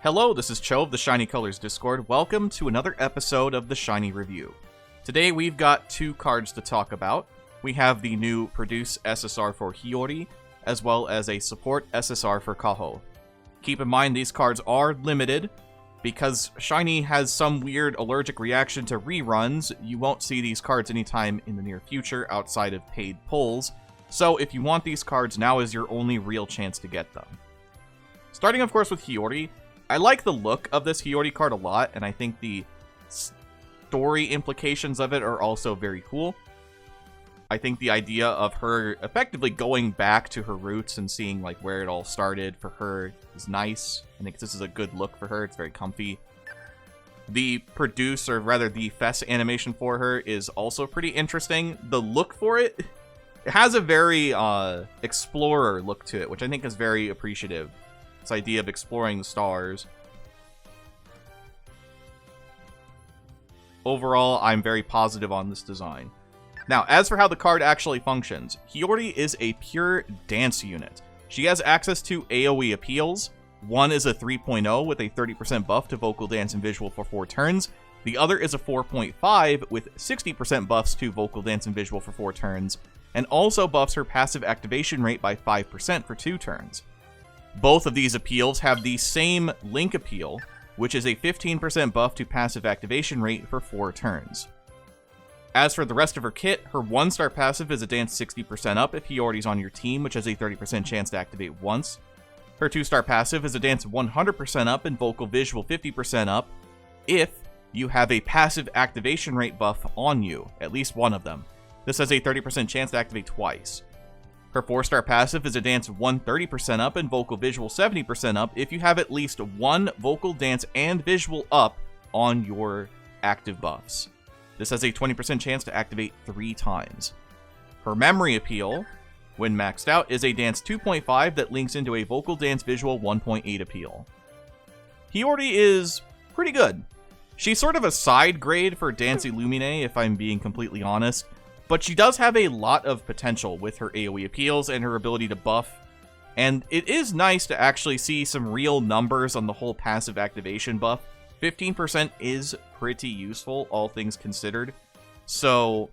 Hello, this is Cho of the Shiny Colors Discord. Welcome to another episode of the Shiny Review. Today we've got two cards to talk about. We have the new Produce SSR for Hiori, as well as a Support SSR for Kaho. Keep in mind these cards are limited. Because Shiny has some weird allergic reaction to reruns, you won't see these cards anytime in the near future outside of paid pulls. So if you want these cards, now is your only real chance to get them. Starting of course with Hiori, I like the look of this Hiori card a lot, and I think the story implications of it are also very cool. I think the idea of her effectively going back to her roots and seeing like where it all started for her is nice. I think this is a good look for her. It's very comfy. The Produce, or rather the Fess animation for her is also pretty interesting. The look for it has a very explorer look to it, which I think is very appreciative. This idea of exploring the stars. Overall, I'm very positive on this design. Now, as for how the card actually functions, Hiori is a pure dance unit. She has access to AoE appeals. One is a 3.0 with a 30% buff to vocal dance and visual for 4 turns. The other is a 4.5 with 60% buffs to vocal dance and visual for 4 turns, and also buffs her passive activation rate by 5% for 2 turns. Both of these appeals have the same Link appeal, which is a 15% buff to passive activation rate for 4 turns. As for the rest of her kit, her 1-star passive is a dance 60% up if Hiori's on your team, which has a 30% chance to activate once. Her 2-star passive is a dance 100% up and vocal visual 50% up if you have a passive activation rate buff on you, at least one of them. This has a 30% chance to activate twice. Her 4-star passive is a dance 130% up and vocal visual 70% up if you have at least one vocal dance and visual up on your active buffs. This has a 20% chance to activate 3 times. Her memory appeal, when maxed out, is a dance 2.5 that links into a vocal dance visual 1.8 appeal. Hiori is pretty good. She's sort of a side grade for Dance Illumine, if I'm being completely honest, but she does have a lot of potential with her AoE appeals and her ability to buff, and it is nice to actually see some real numbers on the whole passive activation buff. 15% is pretty useful, all things considered. So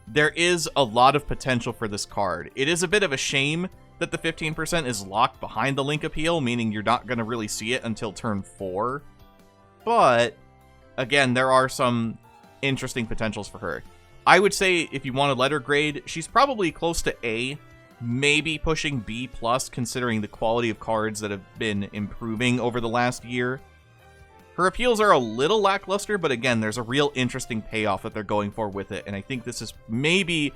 there is a lot of potential for this card. It is a bit of a shame that the 15% is locked behind the Link appeal, meaning you're not going to really see it until turn 4. But again, there are some interesting potentials for her. I would say if you want a letter grade, she's probably close to A, maybe pushing B+, considering the quality of cards that have been improving over the last year. Her appeals are a little lackluster, but again, there's a real interesting payoff that they're going for with it, and I think this is maybe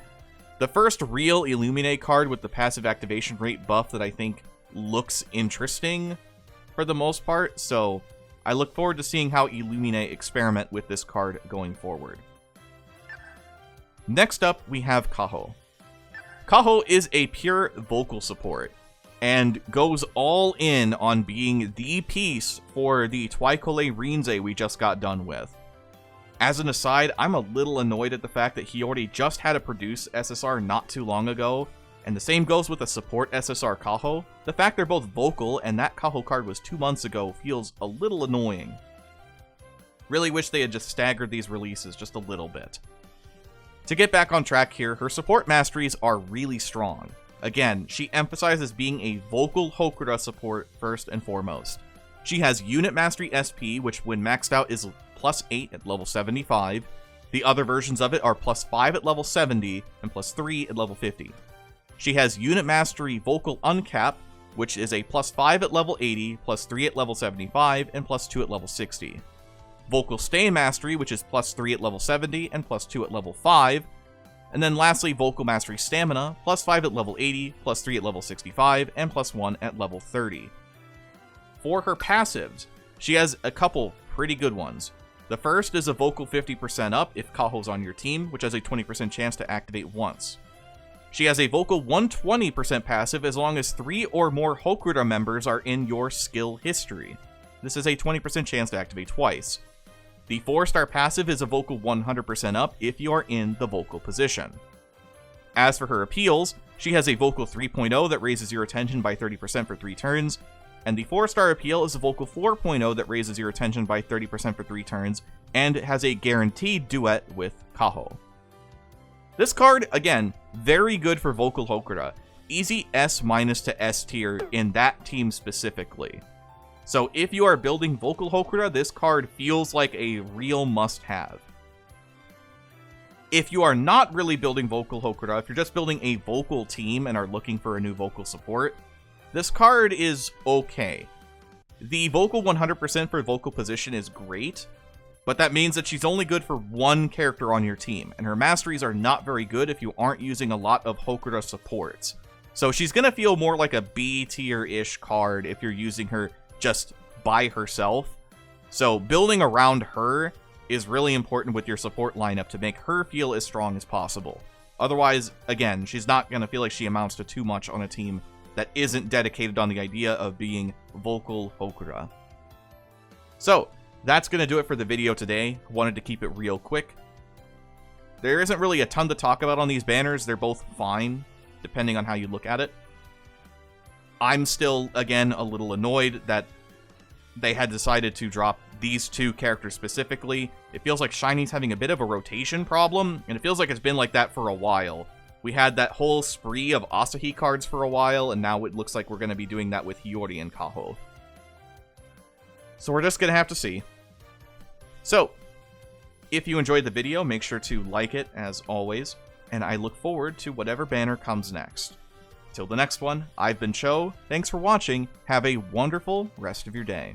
the first real Illumine card with the passive activation rate buff that I think looks interesting for the most part, so I look forward to seeing how Illumine experiment with this card going forward. Next up, we have Kaho. Kaho is a pure vocal support, and goes all in on being the piece for the Twicolor Rinze we just got done with. As an aside, I'm a little annoyed at the fact that Hiori just had a Produce SSR not too long ago, and the same goes with the Support SSR Kaho. The fact they're both vocal and that Kaho card was 2 months ago feels a little annoying. Really wish they had just staggered these releases just a little bit. To get back on track here, her support masteries are really strong. Again, she emphasizes being a vocal Hokura support first and foremost. She has Unit Mastery SP, which when maxed out is +8 at level 75. The other versions of it are +5 at level 70 and +3 at level 50. She has Unit Mastery Vocal Uncap, which is a +5 at level 80, +3 at level 75, and +2 at level 60. Vocal Stay Mastery, which is +3 at level 70 and +2 at level 5. And then lastly, Vocal Mastery Stamina, +5 at level 80, +3 at level 65, and +1 at level 30. For her passives, she has a couple pretty good ones. The first is a Vocal 50% up if Kaho's on your team, which has a 20% chance to activate once. She has a Vocal 120% passive as long as 3 or more Hokura members are in your skill history. This is a 20% chance to activate twice. The 4-star passive is a Vocal 100% up if you are in the vocal position. As for her appeals, she has a Vocal 3.0 that raises your attention by 30% for 3 turns. And the 4-star appeal is a vocal 4.0 that raises your attention by 30% for 3 turns, and it has a guaranteed duet with Kaho. This card, again, very good for vocal Hokura. Easy S- to S tier in that team specifically. So if you are building vocal Hokura, this card feels like a real must-have. If you are not really building vocal Hokura, if you're just building a vocal team and are looking for a new vocal support, this card is okay. The vocal 100% for vocal position is great, but that means that she's only good for one character on your team, and her masteries are not very good if you aren't using a lot of Hokura supports. So she's going to feel more like a B tier-ish card if you're using her just by herself. So building around her is really important with your support lineup to make her feel as strong as possible. Otherwise, again, she's not going to feel like she amounts to too much on a team that isn't dedicated on the idea of being vocal Hokura. So, that's going to do it for the video today. Wanted to keep it real quick. There isn't really a ton to talk about on these banners. They're both fine, depending on how you look at it. I'm still, again, a little annoyed that they had decided to drop these 2 characters specifically. It feels like Shiny's having a bit of a rotation problem, and it feels like it's been like that for a while. We had that whole spree of Asahi cards for a while, and now it looks like we're going to be doing that with Hiori and Kaho. So we're just going to have to see. So, if you enjoyed the video, make sure to like it, as always, and I look forward to whatever banner comes next. Till the next one, I've been Cho, thanks for watching, have a wonderful rest of your day.